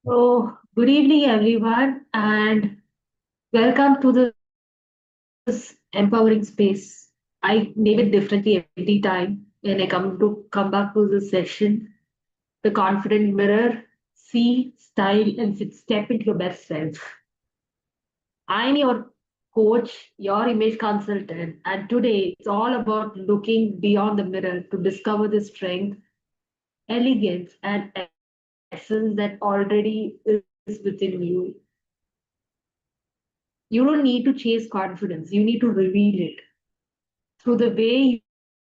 Oh, good evening, everyone, and welcome to this empowering space. I name it differently every time when I come back to this session. The confident mirror, see, style, and step into your best self. I'm your coach, your image consultant, and today it's all about looking beyond the mirror to discover the strength, elegance, and essence that already is within you. You don't need to chase confidence, you need to reveal it through the way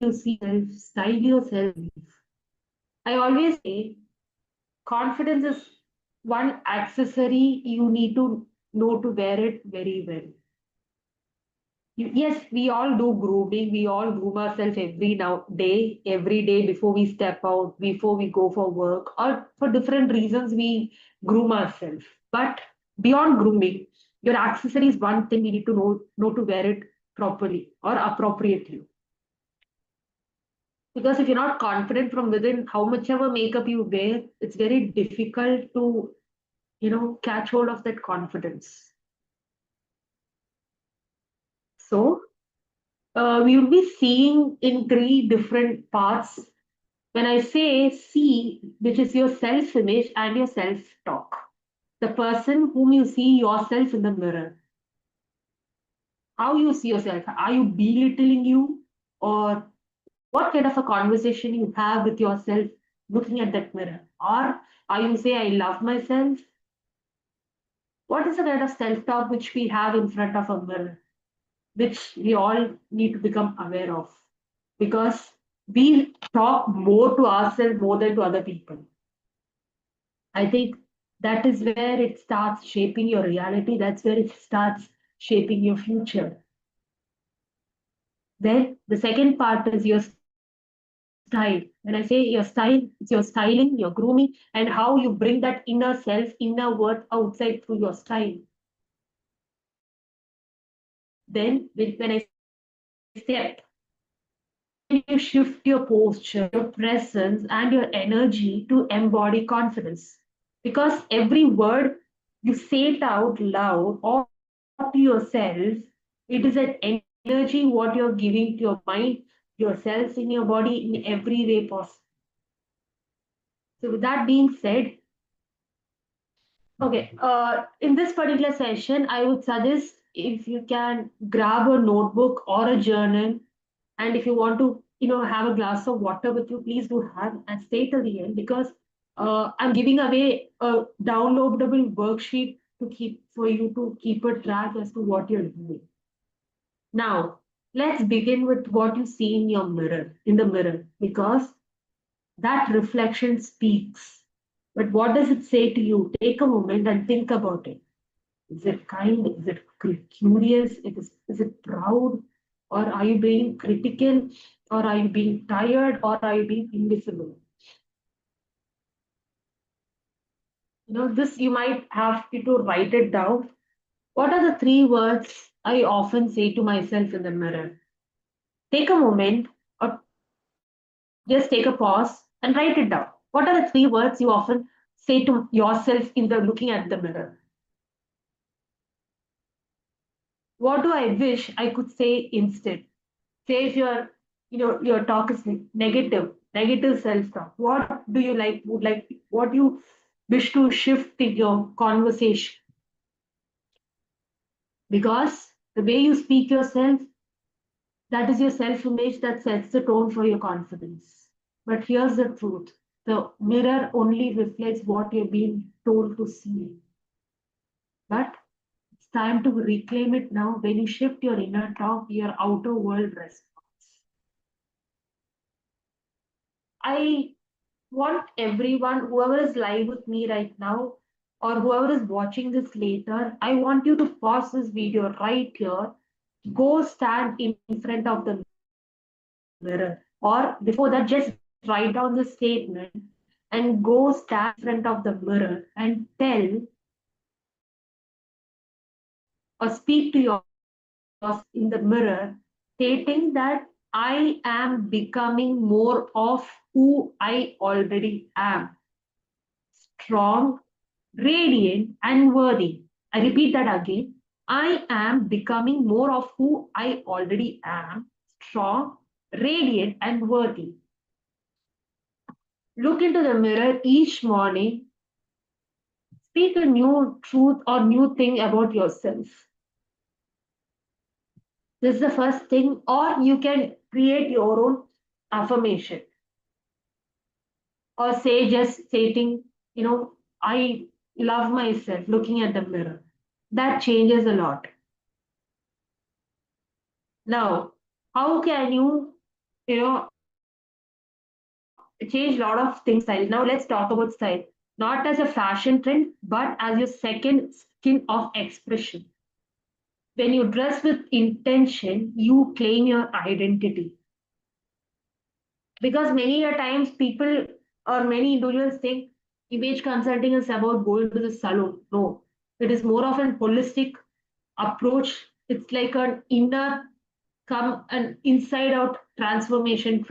you see yourself, style yourself. I always say confidence is one accessory you need to know to wear it very well. Yes, we all do grooming, we all groom ourselves every day before we step out, before we go for work, or for different reasons we groom ourselves. But beyond grooming, your accessory is one thing we need to know to wear it properly or appropriately. Because if you're not confident from within, how much ever makeup you wear, it's very difficult to, catch hold of that confidence. So we will be seeing in three different parts. When I say see, which is your self image and your self talk, the person whom you see yourself in the mirror, how you see yourself, are you belittling you, or what kind of a conversation you have with yourself looking at that mirror, or are you say I love myself? What is the kind of self talk which we have in front of a mirror, which we all need to become aware of? Because we talk more to ourselves more than to other people. I think that is where it starts shaping your reality. That's where it starts shaping your future. Then the second part is your style. When I say your style, it's your styling, your grooming, and how you bring that inner self, inner worth outside through your style. Then when I step, then you shift your posture, your presence, and your energy to embody confidence. Because every word you say it out loud or to yourself, it is an energy what you're giving to your mind, yourself, in your body, in every way possible. So, with that being said, okay, in this particular session, I would suggest if you can grab a notebook or a journal, and if you want to, have a glass of water with you, please do have and stay till the end because I'm giving away a downloadable worksheet to keep for you to keep a track as to what you're doing. Now, let's begin with what you see in your mirror, in the mirror, because that reflection speaks. But what does it say to you? Take a moment and think about it. Is it kind? Is it curious? Is it proud? Or are you being critical? Or are you being tired? Or are you being invisible? This you might have to write it down. What are the three words I often say to myself in the mirror? Take a moment or just take a pause and write it down. What are the three words you often say to yourself in the looking at the mirror? What do I wish I could say instead? Say if your talk is negative self-talk. What do you like? Would like what you wish to shift in your conversation? Because the way you speak yourself, that is your self-image that sets the tone for your confidence. But here's the truth: the mirror only reflects what you're being told to see. But it's time to reclaim it now. When you shift your inner talk, your outer world responds. I want everyone, whoever is live with me right now, or whoever is watching this later, I want you to pause this video right here. Go stand in front of the mirror, or before that, just write down the statement and go stand in front of the mirror and tell or speak to yourself in the mirror, stating that I am becoming more of who I already am, strong, radiant, and worthy. I repeat that again. I am becoming more of who I already am, strong, radiant, and worthy. Look into the mirror each morning, speak a new truth or new thing about yourself. This is the first thing, or you can create your own affirmation, or say just stating, I love myself, looking at the mirror. That changes a lot. Now, how can you know, change a lot of things style? Now, let's talk about style. Not as a fashion trend, but as your second skin of expression. When you dress with intention, you claim your identity. Because many a times people or many individuals think image consulting is about going to the salon. No, it is more of an holistic approach. It's like an inner come an inside out transformation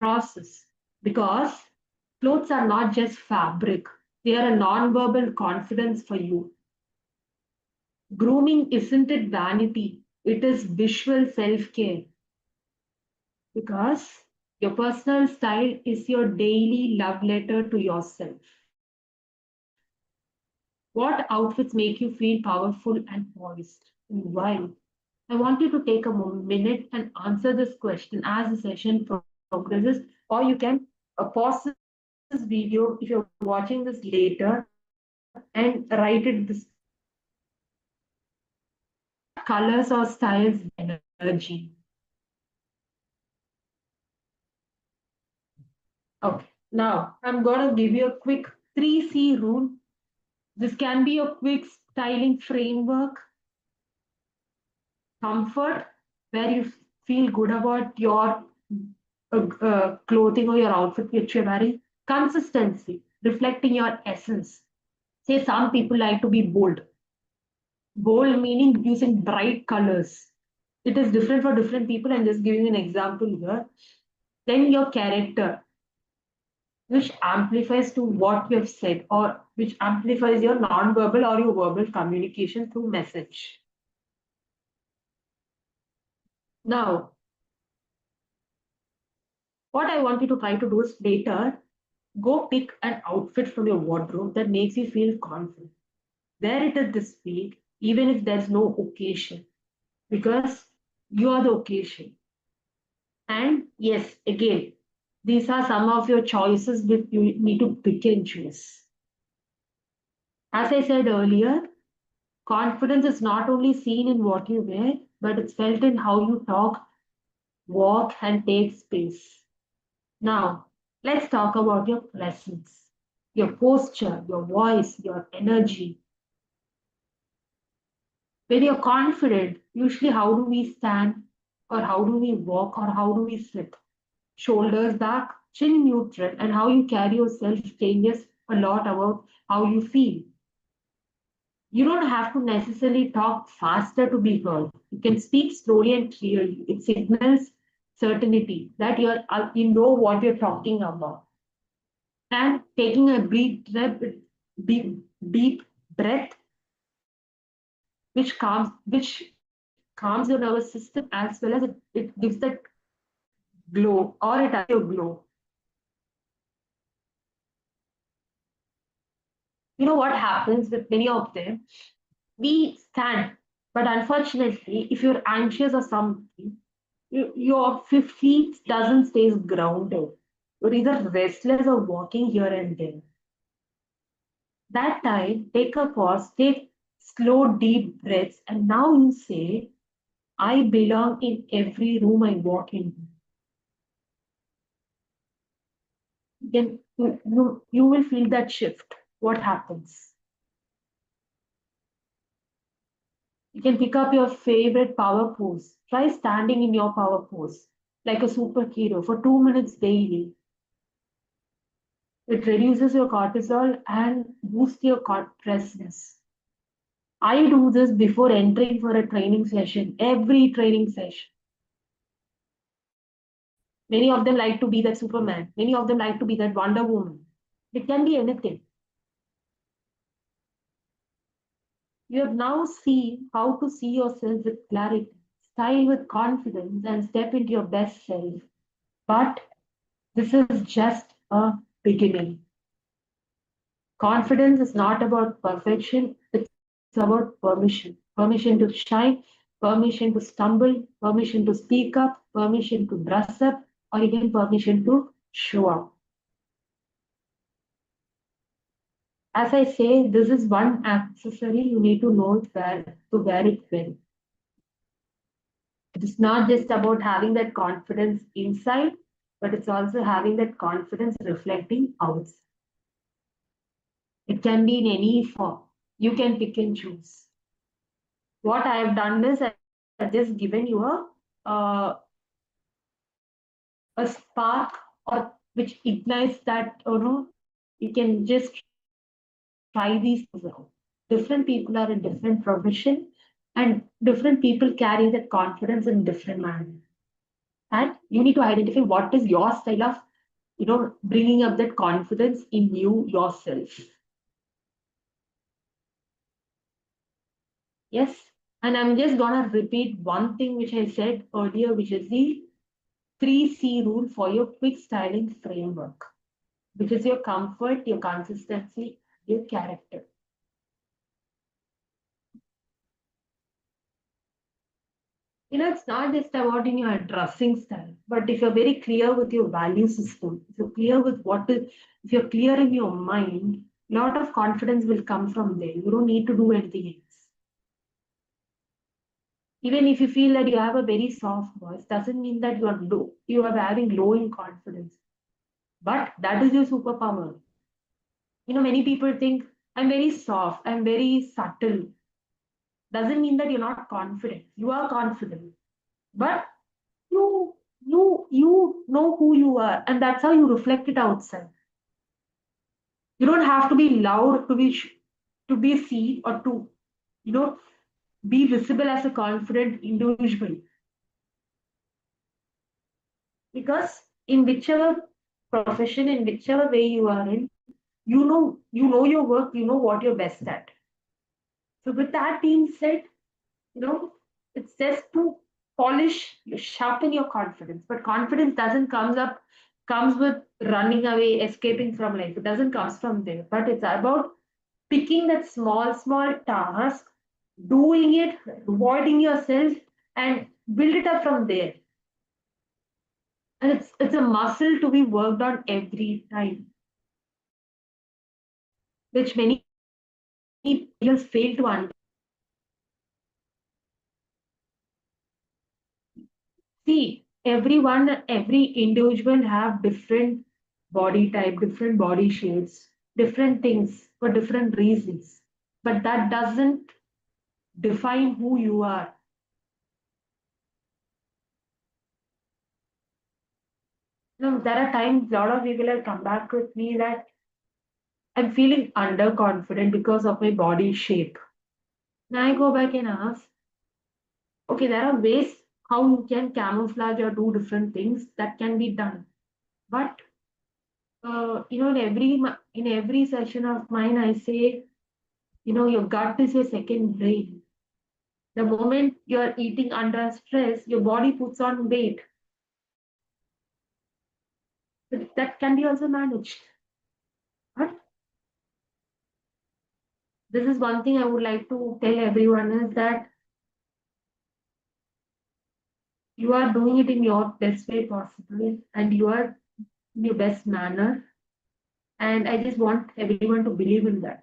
process. Because clothes are not just fabric, they are a non-verbal confidence for you. Grooming isn't it vanity, it is visual self-care. Because your personal style is your daily love letter to yourself. What outfits make you feel powerful and poised? And why? I want you to take a minute and answer this question as the session progresses, or you can pause this video if you're watching this later and write it this. What colors or styles energy? Okay, now I'm going to give you a quick 3C rule. This can be a quick styling framework. Comfort, where you feel good about your clothing or your outfit which you're wearing. Consistency, reflecting your essence. Say some people like to be bold. Bold meaning using bright colors. It is different for different people. I'm just giving an example here. Then your character, which amplifies to what you have said, or which amplifies your non-verbal or your verbal communication through message. Now, what I want you to try to do is later go pick an outfit from your wardrobe that makes you feel confident. Wear it at this week, even if there's no occasion, because you are the occasion. And yes, again, these are some of your choices that you need to pick and choose. As I said earlier, confidence is not only seen in what you wear, but it's felt in how you talk, walk, and take space. Now, let's talk about your presence, your posture, your voice, your energy. When you're confident, usually how do we stand, or how do we walk, or how do we sit? Shoulders back, chin neutral, and how you carry yourself changes a lot about how you feel. You don't have to necessarily talk faster to be heard. You can speak slowly and clearly. It signals certainty that you know what you're talking about. And taking a deep breath, which calms your nervous system as well as it gives that glow, or it adds your glow. You know what happens with many of them? We stand, but unfortunately, if you're anxious or something, your feet doesn't stay grounded. You're either restless or walking here and there. That time, take a pause, take slow, deep breaths, and now you say, I belong in every room I walk into. Then you will feel that shift. What happens? You can pick up your favorite power pose. Try standing in your power pose like a superhero for 2 minutes daily. It reduces your cortisol and boosts your presence. I do this before entering for a training session, every training session. Many of them like to be that Superman. Many of them like to be that Wonder Woman. It can be anything. You have now seen how to see yourself with clarity, style with confidence, and step into your best self. But this is just a beginning. Confidence is not about perfection, it's about permission. Permission to shine, permission to stumble, permission to speak up, permission to dress up, or even permission to show up. As I say, this is one accessory you need to know to wear it well. It's not just about having that confidence inside, but it's also having that confidence reflecting outside. It can be in any form. You can pick and choose. What I have done is I've just given you uh, a spark or which ignites that, you can just try these things out. Different people are in different profession and different people carry that confidence in different manner. And you need to identify what is your style of, bringing up that confidence in you yourself. Yes. And I'm just gonna repeat one thing which I said earlier, which is the 3C rule for your quick styling framework, which is your comfort, your consistency, your character. It's not just about in your dressing style, but if you're very clear with your value system, if you're clear with if you're clear in your mind, a lot of confidence will come from there. You don't need to do anything else. Even if you feel that you have a very soft voice, doesn't mean that you are low. You are having low in confidence. But that is your superpower. Many people think I'm very soft, I'm very subtle. Doesn't mean that you're not confident. You are confident. But you you know who you are, and that's how you reflect it outside. You don't have to be loud to be seen or to you know be visible as a confident individual. Because in whichever profession, in whichever way you are in, you know your work, you know what you're best at. So with that being said, you know it's just to polish, sharpen your confidence. But confidence doesn't comes with running away, escaping from life. It doesn't comes from there, but it's about picking that small task, doing it, rewarding yourself, and build it up from there. And it's a muscle to be worked on every time, which many people fail to understand. See, every individual have different body type, different body shapes, different things for different reasons. But that doesn't define who you are. There are times a lot of people have come back with me that I'm feeling underconfident because of my body shape. Now I go back and ask, okay, there are ways how you can camouflage or do different things that can be done. But in every session of mine, I say, your gut is your second brain. The moment you're eating under stress, your body puts on weight. But that can be also managed. But this is one thing I would like to tell everyone is that you are doing it in your best way possible and you are in your best manner. And I just want everyone to believe in that.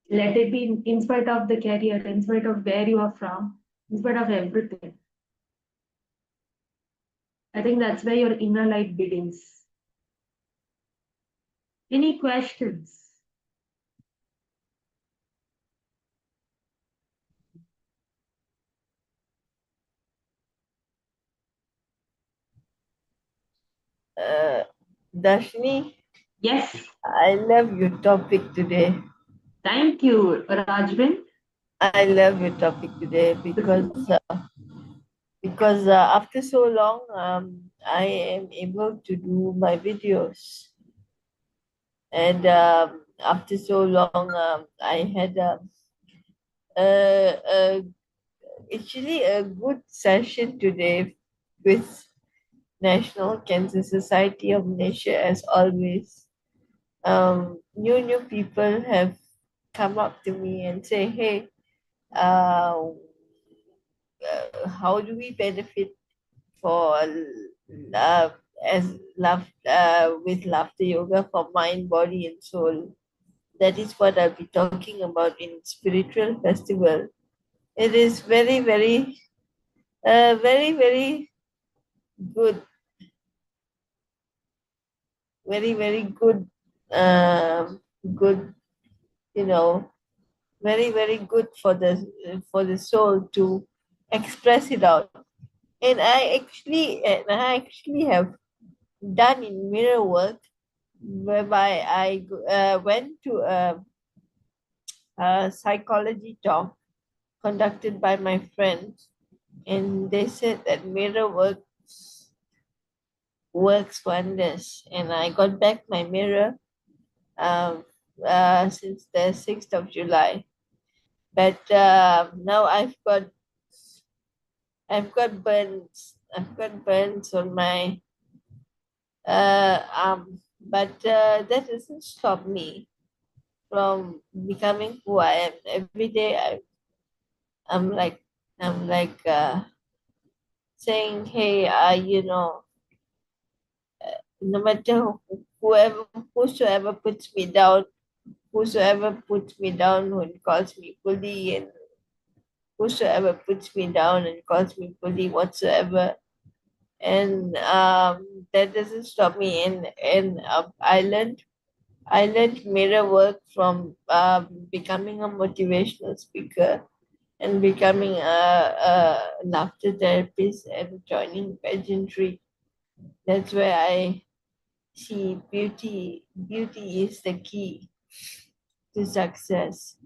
Let it be in spite of the career, in spite of where you are from, in spite of everything. I think that's where your inner light begins. Any questions? Uh, Dharshani, Yes. I love your topic today. Thank you, Rajvin. I love your topic today because after so long, I am able to do my videos, and after so long, I had a actually a good session today with National Cancer Society of Malaysia, as always. New people have come up to me and say, "Hey, uh, how do we benefit for love as love with laughter yoga for mind, body, and soul?" That is what I'll be talking about in spiritual festival. It is very good, very good, good, you know, very good for the soul to express it out. And I actually have done in mirror work, whereby I went to a psychology talk conducted by my friends, and they said that mirror works wonders. And I got back my mirror um, since the 6th of July. But now I've got burns. I've got burns on my arm. But that doesn't stop me from becoming who I am. Every day I'm like I'm like saying, hey, no matter whoever whosoever puts me down, and calls me bully, and whosoever puts me down and calls me bully whatsoever, and that doesn't stop me. And I learned mirror work from becoming a motivational speaker and becoming a laughter therapist and joining pageantry. That's where I see beauty is the key to success.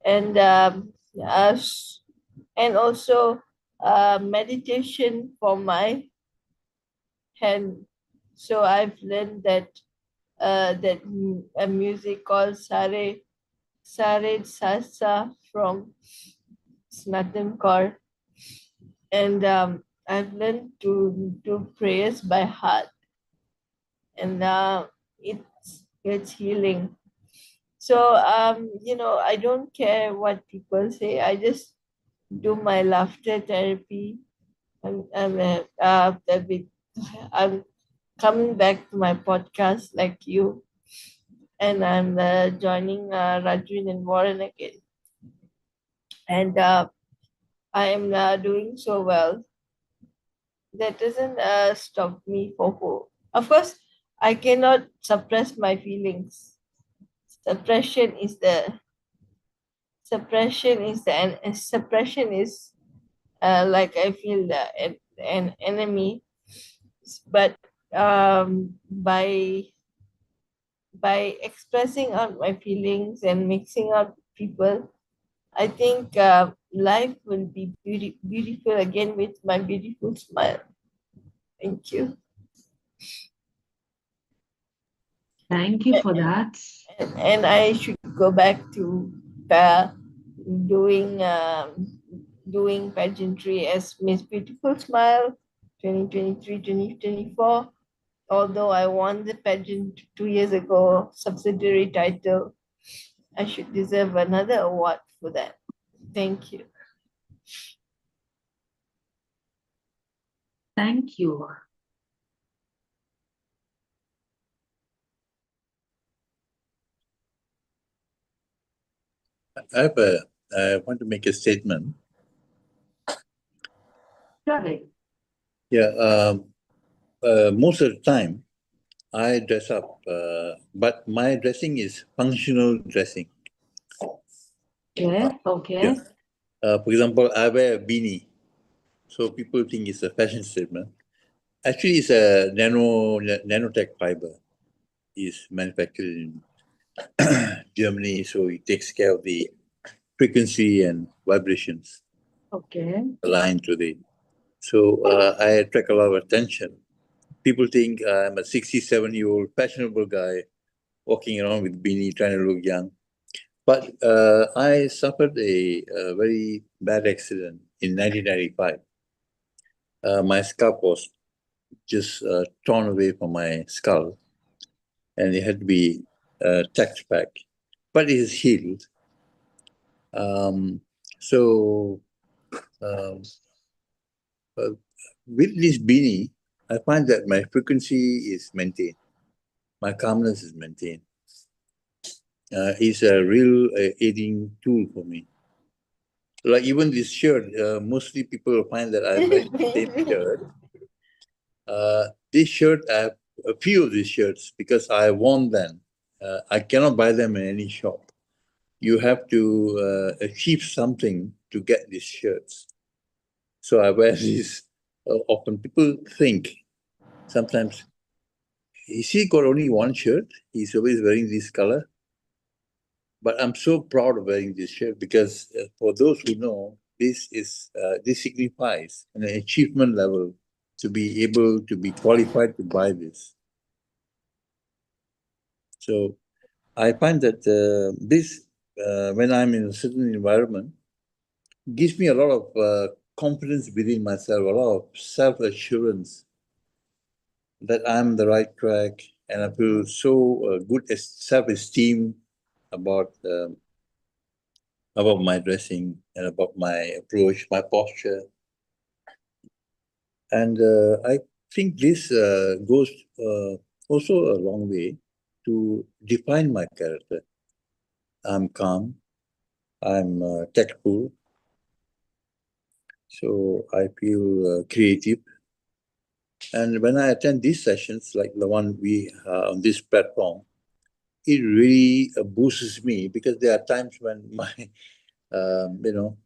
And and also meditation for my hand. So I've learned that a music called Sare Sasa from Snatam Kaur, and I've learned to do prayers by heart, and it's healing. So I don't care what people say. I just do my laughter therapy. I'm a bit, I'm coming back to my podcast like you, and I'm joining Rajwin and Warren again, and I am doing so well. That doesn't stop me for hope. Of course, I cannot suppress my feelings. Suppression is the suppression is like I feel an enemy, but by expressing out my feelings and mixing out people, I think life will be beautiful again with my beautiful smile. Thank you. Thank you for that. And I should go back to uh, doing doing pageantry as Miss Beautiful Smile 2023-2024. Although I won the pageant 2 years ago, subsidiary title, I should deserve another award for that. Thank you. Thank you. I want to make a statement. Right. Yeah, most of the time I dress up, but my dressing is functional dressing. Yeah, okay. Yeah. For example, I wear a beanie, so people think it's a fashion statement. Actually, it's a nanotech fiber. It's manufactured in Germany, so it takes care of the frequency and vibrations Okay. aligned to the. So I attract a lot of attention. People think I'm a 67-year-old fashionable guy walking around with beanie, trying to look young. But I suffered a very bad accident in 1995. My scalp was just torn away from my skull, and it had to be tacked back. But it is healed. So um, uh, with this beanie, I find that my frequency is maintained, my calmness is maintained. It's a real aiding tool for me. Like even this shirt, mostly people find that I'm wearing the same shirt. This shirt, I have a few of these shirts because I worn them. I cannot buy them in any shop. You have to achieve something to get these shirts. So I wear these often. People think sometimes, is he got only one shirt? He's always wearing this color. But I'm so proud of wearing this shirt because for those who know, this signifies an achievement level to be able to be qualified to buy this. So I find that this, when I'm in a certain environment, gives me a lot of confidence within myself, a lot of self-assurance that I'm the right track, and I feel so good self-esteem about my dressing and about my approach, my posture. And I think this goes also a long way to define my character. I'm calm, I'm tactful, so I feel creative. And when I attend these sessions, like the one we on this platform, it really boosts me because there are times when my, you know,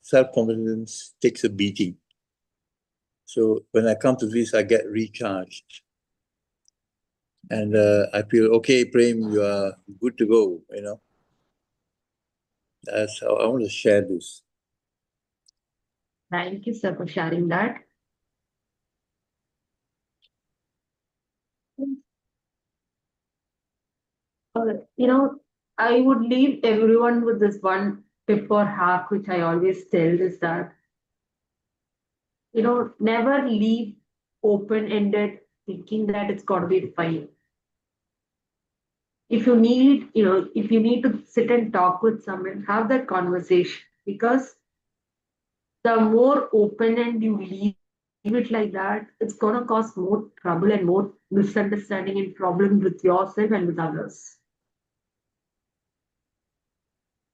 self-confidence takes a beating. So when I come to this, I get recharged. And I feel, okay, Prem, you are good to go, you know. That's how I want to share this. Thank you, sir, for sharing that. You know, I would leave everyone with this one tip or hack, which I always tell is that, never leave open ended thinking that it's got to be fine. If you need to sit and talk with someone, have that conversation because the more open end you leave it like that, it's going to cause more trouble and more misunderstanding and problem with yourself and with others.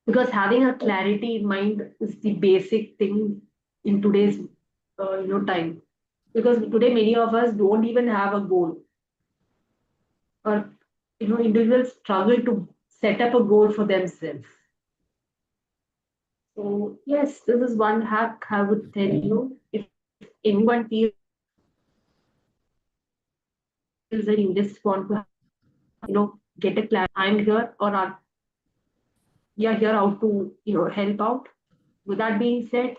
Because having a clarity in mind is the basic thing in today's time. Because today many of us don't even have a goal, or individuals struggle to set up a goal for themselves. So yes, this is one hack I would tell you. If anyone feels that you just want to, get a clarity, I'm here, or we are here out to, help out. With that being said,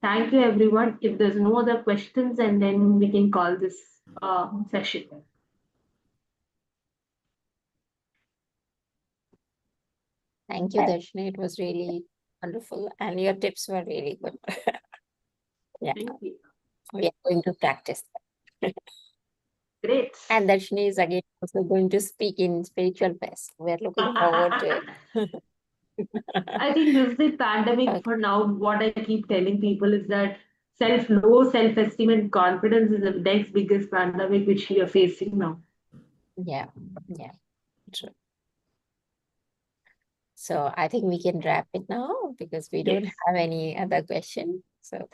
thank you everyone. If there's no other questions, and then we can call this session. Thank you, Dharshani. It was really wonderful. And your tips were really good. Yeah, Thank you. we are going to practice that. Great. And Dharshani is again also going to speak in spiritual fest. We are looking forward to it. I think this is the pandemic Okay. for now. What I keep telling people is that low self-esteem and confidence is the next biggest pandemic which we are facing now. Yeah, yeah, true. So I think we can wrap it now because we don't Yes. have any other question. So